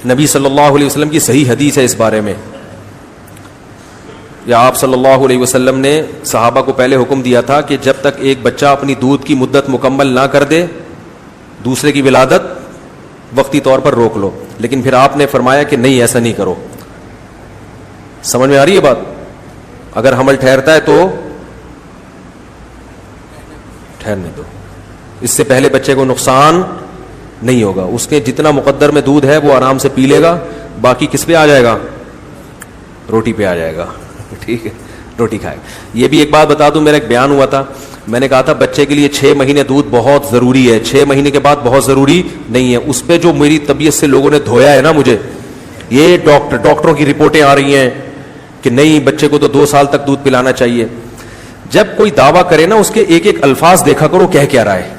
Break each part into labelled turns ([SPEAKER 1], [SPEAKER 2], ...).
[SPEAKER 1] نبی صلی اللہ علیہ وسلم کی صحیح حدیث ہے اس بارے میں. یا آپ صلی اللہ علیہ وسلم نے صحابہ کو پہلے حکم دیا تھا کہ جب تک ایک بچہ اپنی دودھ کی مدت مکمل نہ کر دے دوسرے کی ولادت وقتی طور پر روک لو, لیکن پھر آپ نے فرمایا کہ نہیں, ایسا نہیں کرو. سمجھ میں آ رہی ہے بات؟ اگر حمل ٹھہرتا ہے تو ٹھہرنے دو, اس سے پہلے بچے کو نقصان نہیں ہوگا. اس کے جتنا مقدر میں دودھ ہے وہ آرام سے پی لے گا, باقی کس پہ آ جائے گا؟ روٹی پہ آ جائے گا. ٹھیک ہے, روٹی کھائے. یہ بھی ایک بات بتا دوں, میرا ایک بیان ہوا تھا, میں نے کہا تھا بچے کے لیے 6 مہینے دودھ بہت ضروری ہے, 6 مہینے کے بعد بہت ضروری نہیں ہے. اس پہ جو میری طبیعت سے لوگوں نے دھویا ہے نا مجھے, یہ ڈاکٹروں کی رپورٹیں آ رہی ہیں کہ نہیں بچے کو تو 2 سال تک دودھ پلانا چاہیے. جب کوئی دعویٰ کرے نا اس کے ایک ایک الفاظ دیکھا کرو کہہ کیا رہا ہے.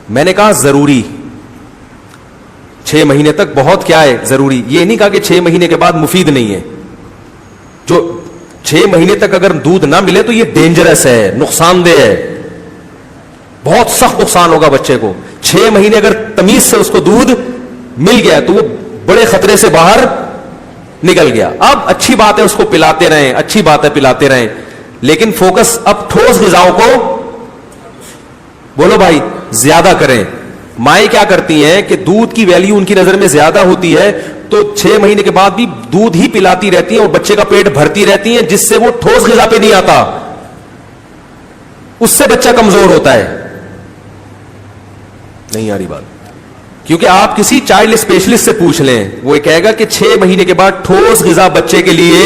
[SPEAKER 1] میں نے کہا ضروری 6 مہینے تک بہت کیا ہے ضروری, یہ نہیں کہا کہ 6 مہینے کے بعد مفید نہیں ہے. جو 6 مہینے تک اگر دودھ نہ ملے تو یہ ڈینجرس ہے, نقصان دہ ہے, بہت سخت نقصان ہوگا بچے کو. 6 مہینے اگر تمیز سے اس کو دودھ مل گیا تو وہ بڑے خطرے سے باہر نکل گیا. اب اچھی بات ہے اس کو پلاتے رہیں, اچھی بات ہے پلاتے رہیں, لیکن فوکس اب ٹھوس غذاؤں کو بولو بھائی زیادہ کریں. مائیں کیا کرتی ہیں کہ دودھ کی ویلیو ان کی نظر میں زیادہ ہوتی ہے تو 6 مہینے کے بعد بھی دودھ ہی پلاتی رہتی ہیں اور بچے کا پیٹ بھرتی رہتی ہیں, جس سے وہ ٹھوس غذا پہ نہیں آتا, اس سے بچہ کمزور ہوتا ہے. نہیں آ رہی بات؟ کیونکہ آپ کسی چائلڈ اسپیشلسٹ سے پوچھ لیں, وہ یہ کہے گا کہ 6 مہینے کے بعد ٹھوس غذا بچے کے لیے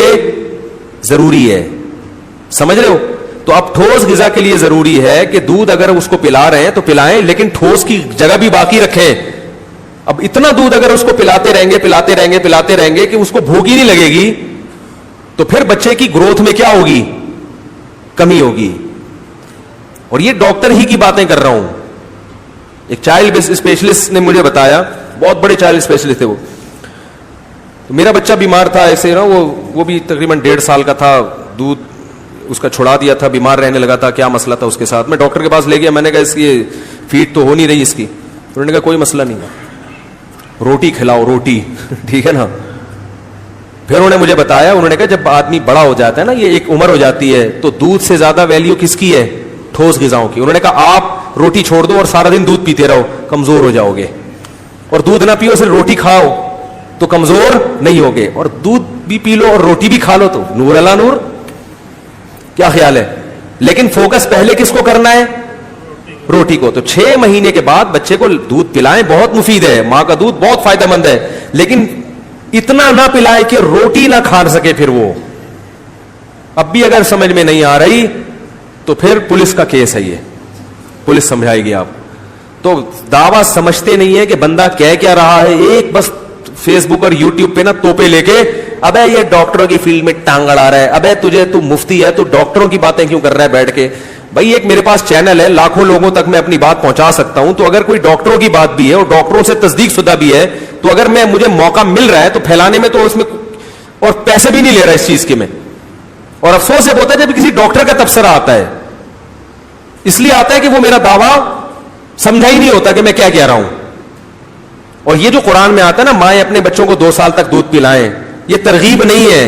[SPEAKER 1] ضروری ہے. سمجھ رہے ہو؟ تو اب ٹھوس غذا کے لیے ضروری ہے کہ دودھ اگر اس کو پلا رہے ہیں تو پلائیں, لیکن ٹھوس کی جگہ بھی باقی رکھیں. اب اتنا دودھ اگر اس کو پلاتے رہیں گے کہ اس کو بھوک ہی نہیں لگے گی تو پھر بچے کی گروتھ میں کیا ہوگی؟ کمی ہوگی. اور یہ ڈاکٹر ہی کی باتیں کر رہا ہوں. ایک چائلڈ اسپیشلسٹ نے مجھے بتایا, بہت بڑے چائلڈ اسپیشلسٹ تھے وہ. تو میرا بچہ بیمار تھا ایسے نا, وہ بھی تقریباً 1.5 سال کا تھا, دودھ اس کا چھڑا دیا تھا, بیمار رہنے لگا تھا, کیا مسئلہ تھا اس کے ساتھ. میں ڈاکٹر کے پاس لے گیا, میں نے کہا اس کی فیڈ تو ہو نہیں رہی اس کی. انہوں نے کہا کوئی مسئلہ نہیں, روٹی کھلاؤ, روٹی. ٹھیک ہے نا. پھر انہوں نے مجھے بتایا, انہوں نے کہا جب آدمی بڑا ہو جاتا ہے نا, یہ ایک عمر ہو جاتی ہے, تو دودھ سے زیادہ ویلیو کس کی ہے؟ ٹھوس غذاؤں کی. انہوں نے کہا آپ روٹی چھوڑ دو اور سارا دن دودھ پیتے رہو, کمزور ہو جاؤ گے. اور دودھ نہ پیو, صرف روٹی کھاؤ تو کمزور نہیں ہوگے. اور دودھ بھی پی لو اور روٹی بھی کھا لو تو نور اللہ نور. کیا خیال ہے؟ لیکن فوکس پہلے کس کو کرنا ہے؟ روٹی کو. تو 6 مہینے کے بعد بچے کو دودھ پلائیں, بہت مفید ہے, ماں کا دودھ بہت فائدہ مند ہے, لیکن اتنا نہ پلائے کہ روٹی نہ کھا سکے. پھر وہ اب بھی اگر سمجھ میں نہیں آ رہی تو پھر پولیس کا کیس ہے, یہ پولیس سمجھائے گی آپ. تو دعویٰ سمجھتے نہیں ہے کہ بندہ کہہ کیا رہا ہے, ایک بس فیس بک اور یوٹیوب پہ نا توپے لے کے ابے یہ ڈاکٹروں کی فیلڈ میں ٹانگ اڑا رہا ہے, ابے تجھے تو مفتی ہے تو ڈاکٹروں کی باتیں کیوں کر رہا ہے بیٹھ کے. بھائی ایک میرے پاس چینل ہے, لاکھوں لوگوں تک میں اپنی بات پہنچا سکتا ہوں. تو اگر کوئی ڈاکٹروں کی بات بھی ہے اور ڈاکٹروں سے تصدیق شدہ بھی ہے, تو اگر مجھے موقع مل رہا ہے تو پھیلانے میں, تو اس میں اور پیسے بھی نہیں لے رہا اس چیز کے میں. اور افسوس یہ ہوتا ہے جب کسی ڈاکٹر کا تبصرہ آتا ہے, اس لیے آتا ہے کہ وہ میرا دعویٰ سمجھا ہی نہیں ہوتا کہ میں کیا کہہ رہا ہوں. اور یہ جو قرآن میں آتا ہے نا, مائیں اپنے بچوں کو 2 سال تک دودھ پلائیں, یہ ترغیب نہیں ہے,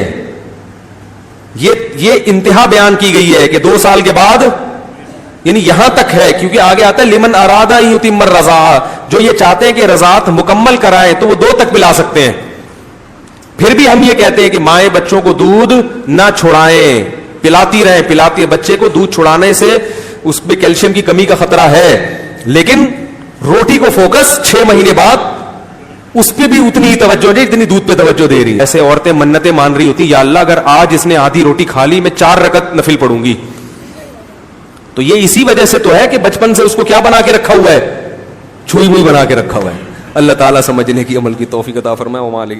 [SPEAKER 1] یہ انتہا بیان کی گئی ہے کہ 2 سال کے بعد, یعنی یہاں تک ہے. کیونکہ آگے آتا ہے لمن ارادہ یتم الرضاعہ, جو یہ چاہتے ہیں کہ رضاعت مکمل کرائیں تو وہ 2 تک پلا سکتے ہیں. پھر بھی ہم یہ کہتے ہیں کہ مائیں بچوں کو دودھ نہ چھڑائیں, پلاتی رہیں. بچے کو دودھ چھڑانے سے اس میں کیلشیم کی کمی کا خطرہ ہے, لیکن روٹی کو فوکس 6 مہینے بعد اس پہ بھی اتنی ہی توجہ نہیں جتنی دودھ پہ توجہ دے رہی. ایسے عورتیں منتیں مان رہی ہوتی, یا اللہ اگر آج اس نے آدھی روٹی کھا لی, میں 4 رکعت نفل پڑھوں گی. تو یہ اسی وجہ سے تو ہے کہ بچپن سے اس کو کیا بنا کے رکھا ہوا ہے؟ چھوئی موئی بنا کے رکھا ہوا ہے. اللہ تعالیٰ سمجھنے کی عمل کی توفیق عطا فرمائے.